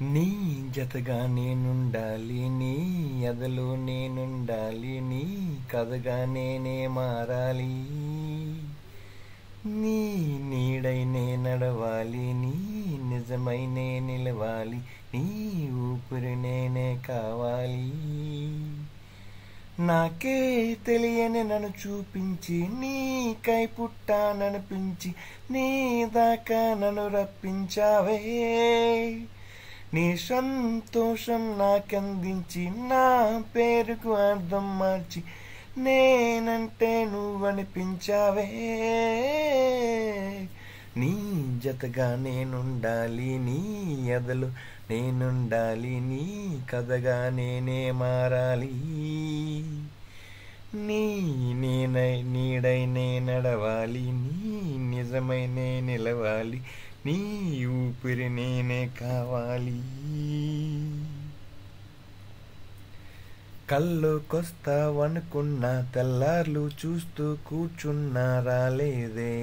నీ జతగా నేనుండాలి, నీ ఎదలో నేనుండాలి, నీ కథగా నేనే మారాలి. నీ నీడై నే నడవాలి, నీ నిజమై నే నిలవాలి, నీ ఊపిరి నేనే కావాలి. నాకే తెలియని నన్ను చూపించి నీకై పుట్టాననిపించి నీ దాకా నన్ను రప్పించావే. నీ సంతోషం నాకందించి నా పేరుకు అర్థం మార్చి నేనంటే నువ్వనిపించావే. నీ జతగా నేనుండాలి, నీ ఎదలు నేనుండాలి, నీ కథగా నేనే మారాలి. నీ నీడై నే నడవాలి, నీ నిజమై నే నిలవాలి, నీ ఊపిరి నేనే కావాలి. కల్లోకొస్తావనుకున్నా తెల్లార్లు చూస్తూ కూర్చున్నా రాలేదే,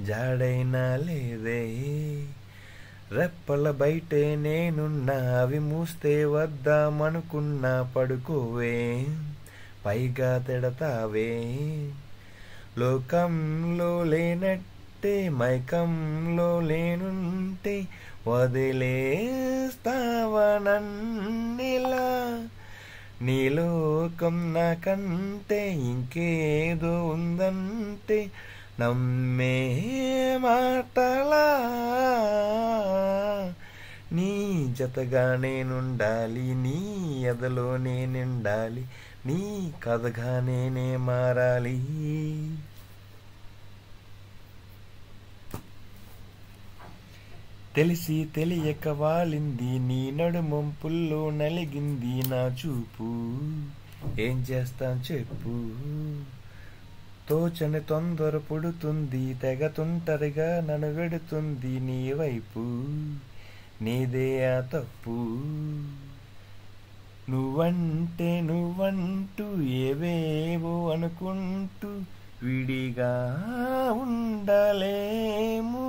జాడైనా లేదే. రెప్పల బయటే నేనున్నా అవి మూస్తే వద్దామనుకున్నా పడుకోవే, పైగా తిడతావే. లోకంలో లేనట్టే మైకంలో లేనుంటే వదిలేస్తావా నన్నిలా. నీ లోకం నాకంటే ఇంకేదో ఉందంటే నమ్మే మాటలా. నీ జతగా నేనుండాలి, నీ ఎదలో నేనుండాలి, నీ కథగా నేనే మారాలి. తెలిసి తెలియక వాలింది నీ నడుమొంపుల్లో నలిగింది నా చూపు, ఏం చేస్తాం చెప్పు. తోచని తొందర పుడుతుంది తెగ తుంటరిగా నన్ను వెడుతుంది నీ వైపు, నీదే ఆ తప్పు. నువ్వంటూ ఏవేవో అనుకుంటూ విడిగా ఉండలేము.